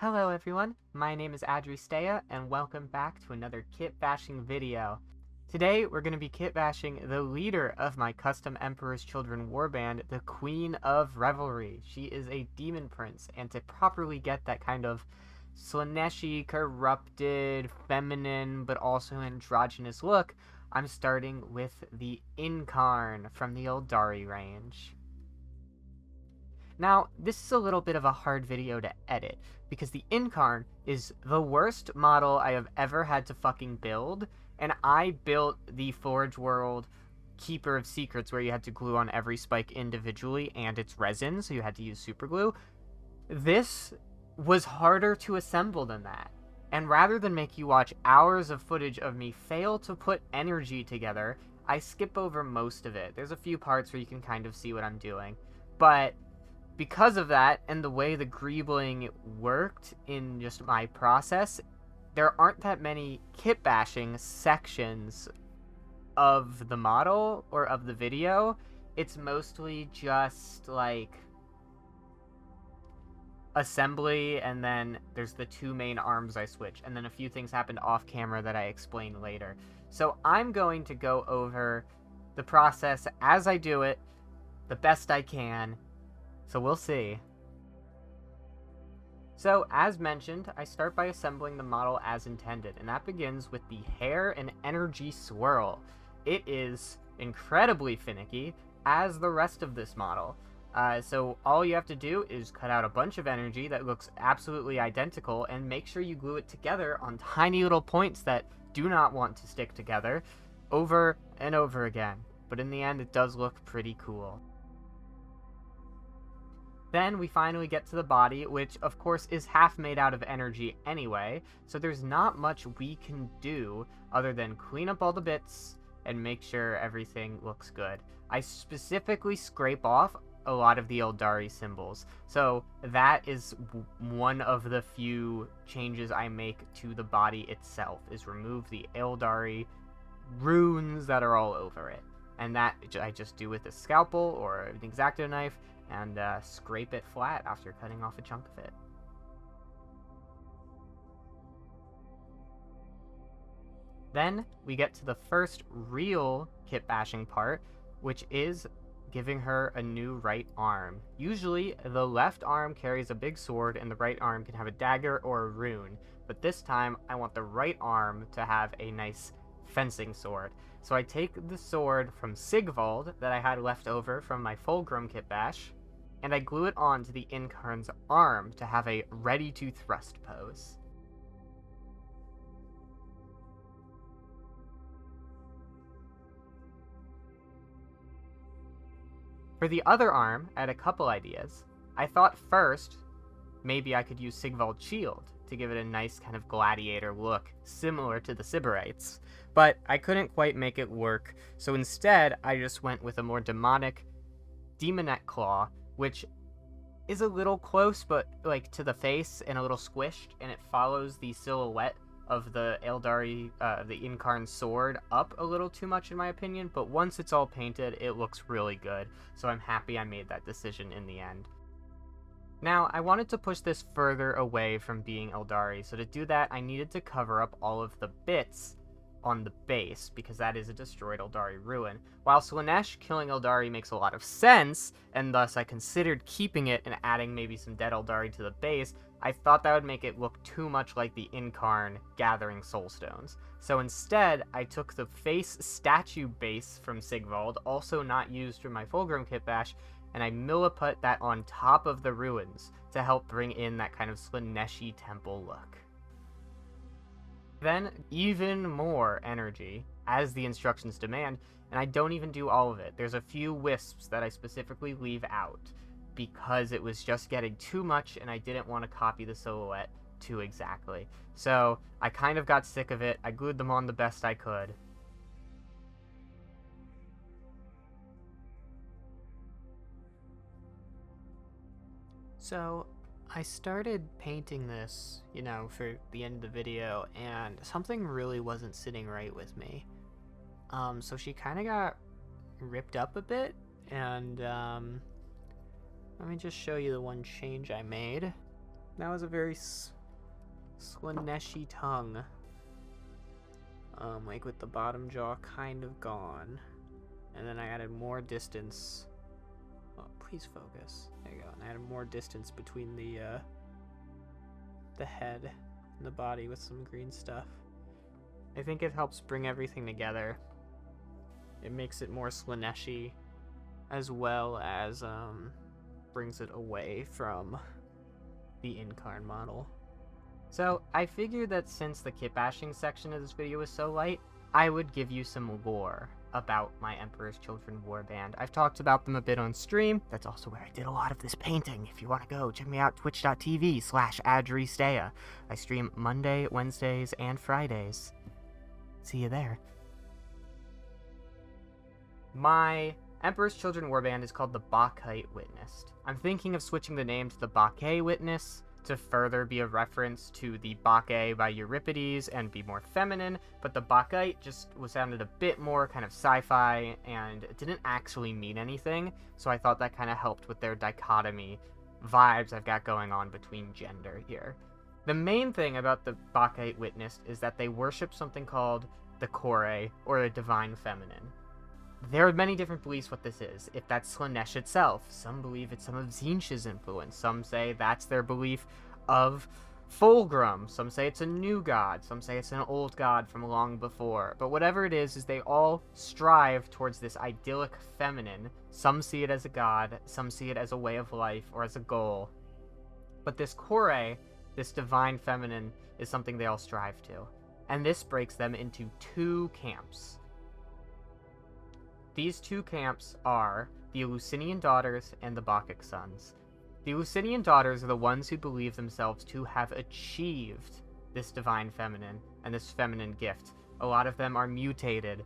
Hello everyone, my name is Adristea, and welcome back to another kitbashing video. Today we're going to be kitbashing the leader of my custom Emperor's Children warband, the Queen of Revelry. She is a demon prince, and to properly get that kind of Slaanesh-y, corrupted, feminine, but also androgynous look, I'm starting with the Yncarne from the Aeldari range. Now, this is a little bit of a hard video to edit, because the Yncarne is the worst model I have ever had to fucking build, and I built the Forge World Keeper of Secrets where you had to glue on every spike individually, and it's resin, so you had to use super glue. This was harder to assemble than that, and rather than make you watch hours of footage of me fail to put energy together, I skip over most of it. There's a few parts where you can kind of see what I'm doing, but because of that, and the way the greebling worked in just my process, there aren't that many kitbashing sections of the model or of the video. It's mostly just like assembly, and then there's the two main arms I switch, and then a few things happened off camera that I explain later. So I'm going to go over the process as I do it, the best I can. So we'll see. So, as mentioned, I start by assembling the model as intended, and that begins with the hair and energy swirl. It is incredibly finicky, as the rest of this model. So all you have to do is cut out a bunch of energy that looks absolutely identical, and make sure you glue it together on tiny little points that do not want to stick together, over and over again. But in the end, it does look pretty cool. Then we finally get to the body, which of course is half made out of energy anyway, so there's not much we can do other than clean up all the bits and make sure everything looks good. I specifically scrape off a lot of the Aeldari symbols, so that is one of the few changes I make to the body itself, is remove the Aeldari runes that are all over it. And that I just do with a scalpel or an X-Acto knife, and scrape it flat after cutting off a chunk of it. Then we get to the first real kitbashing part, which is giving her a new right arm. Usually, the left arm carries a big sword and the right arm can have a dagger or a rune, but this time I want the right arm to have a nice fencing sword. So I take the sword from Sigvald that I had left over from my Fulgrim kitbash, and I glue it on to the Yncarne's arm to have a ready-to-thrust pose. For the other arm, I had a couple ideas. I thought first, maybe I could use Sigvald's shield to give it a nice kind of gladiator look, similar to the Sybarites, but I couldn't quite make it work, so instead I just went with a more demonic demonette claw, which is a little close, but like to the face and a little squished, and it follows the silhouette of the Aeldari, the Yncarne sword up a little too much in my opinion, but once it's all painted, it looks really good, so I'm happy I made that decision in the end. Now, I wanted to push this further away from being Aeldari, so to do that, I needed to cover up all of the bits on the base, because that is a destroyed Aeldari ruin. While Slaanesh killing Aeldari makes a lot of sense, and thus I considered keeping it and adding maybe some dead Aeldari to the base, I thought that would make it look too much like the Yncarne gathering soulstones. So instead, I took the face statue base from Sigvald, also not used from my Fulgrim kitbash, and I milliput that on top of the ruins to help bring in that kind of Slaanesh-y temple look. Then, even more energy, as the instructions demand, and I don't even do all of it. There's a few wisps that I specifically leave out, because it was just getting too much and I didn't want to copy the silhouette too exactly. So, I kind of got sick of it, I glued them on the best I could. So, I started painting this, for the end of the video, and something really wasn't sitting right with me. So she kind of got ripped up a bit, and let me just show you the one change I made. That was a very Slaanesh-y tongue. Like with the bottom jaw kind of gone. And then I added more distance. Oh, please focus. There you go. And I added more distance between the head and the body with some green stuff. I think it helps bring everything together. It makes it more Slaanesh-y, as well as brings it away from the Yncarne model. So I figured that since the kitbashing section of this video was so light, I would give you some lore about my Emperor's Children Warband. I've talked about them a bit on stream. That's also where I did a lot of this painting. If you want to go, check me out, twitch.tv/AdriStea. I stream Monday, Wednesdays, and Fridays. See you there. My Emperor's Children Warband is called the Bacchae Witnessed. I'm thinking of switching the name to the Bacchae Witness to further be a reference to the Bacchae by Euripides and be more feminine, but the Bacchae just sounded a bit more kind of sci-fi and it didn't actually mean anything, so I thought that kind of helped with their dichotomy vibes I've got going on between gender here. The main thing about the Bacchae Witnessed is that they worship something called the Kore, or the Divine Feminine. There are many different beliefs what this is. If that's Slaanesh itself, some believe it's some of Tzeentch's influence. Some say that's their belief of Fulgrim. Some say it's a new god. Some say it's an old god from long before. But whatever it is they all strive towards this idyllic feminine. Some see it as a god, some see it as a way of life or as a goal. But this Kore, this divine feminine, is something they all strive to. And this breaks them into two camps. These two camps are the Eleusinian daughters and the Bacchic sons. The Eleusinian daughters are the ones who believe themselves to have achieved this divine feminine and this feminine gift. A lot of them are mutated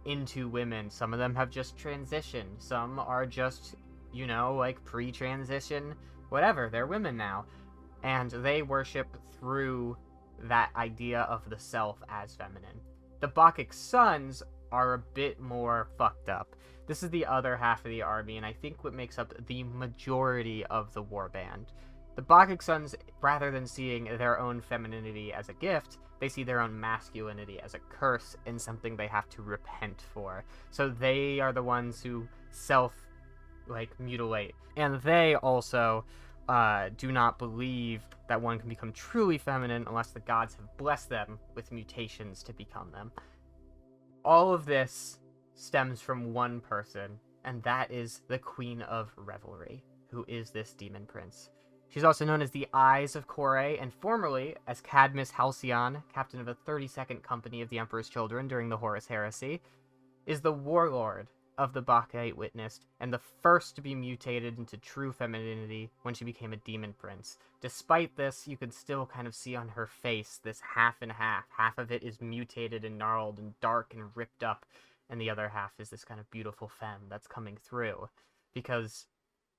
into women. Some of them have just transitioned. Some are just, like pre-transition, whatever. They're women now. And they worship through that idea of the self as feminine. The Bacchic sons are a bit more fucked up. This is the other half of the army, and I think what makes up the majority of the warband. The Bacchic sons, rather than seeing their own femininity as a gift, they see their own masculinity as a curse and something they have to repent for. So they are the ones who mutilate. And they also do not believe that one can become truly feminine unless the gods have blessed them with mutations to become them. All of this stems from one person, and that is the Queen of Revelry, who is this demon prince. She's also known as the Eyes of Kore, and formerly as Cadmus Halcyon, captain of a 32nd Company of the Emperor's Children during the Horus Heresy, is the warlord of the Bacchae Witnessed, and the first to be mutated into true femininity when she became a demon prince. Despite this, you can still kind of see on her face this half and half. Half of it is mutated and gnarled and dark and ripped up, and the other half is this kind of beautiful femme that's coming through. Because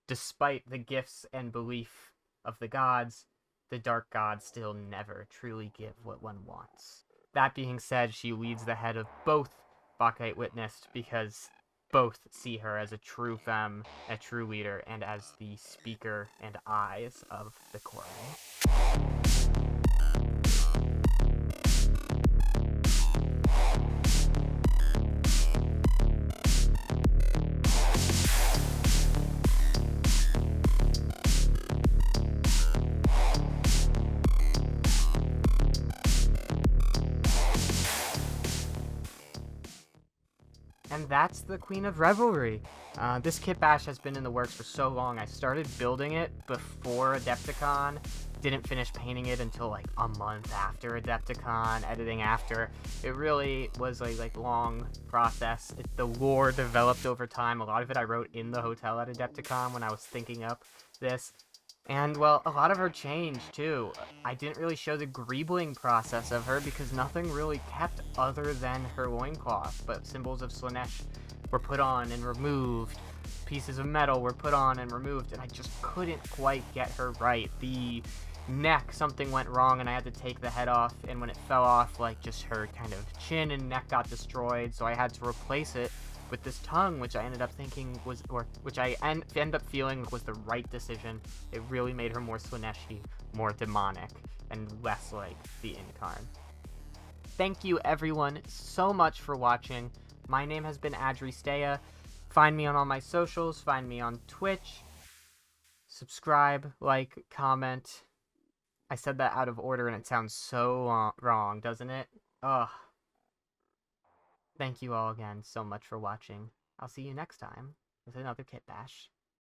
despite the gifts and belief of the gods, the dark gods still never truly give what one wants. That being said, she leads the head of both Bacchae Witnessed because both see her as a true femme, a true leader, and as the speaker and eyes of the Kore. And that's the Queen of Revelry. This kitbash has been in the works for so long. I started building it before Adepticon, didn't finish painting it until like a month after Adepticon, editing after. It really was a long process. The lore developed over time. A lot of it I wrote in the hotel at Adepticon when I was thinking up this. And, well, a lot of her changed, too. I didn't really show the greebling process of her because nothing really kept other than her loincloth, but symbols of Slaanesh were put on and removed. Pieces of metal were put on and removed, and I just couldn't quite get her right. The neck, something went wrong, and I had to take the head off, and when it fell off, just her kind of chin and neck got destroyed, so I had to replace it with this tongue, which I ended up thinking was, or which I end up feeling was the right decision. It really made her more Slaaneshi, more demonic, and less like the Yncarne. Thank you everyone so much for watching. My name has been Adri. Find me on all my socials, find me on Twitch. Subscribe, like, comment. I said that out of order and it sounds so wrong, doesn't it? Ugh. Thank you all again so much for watching. I'll see you next time with another Kitbash.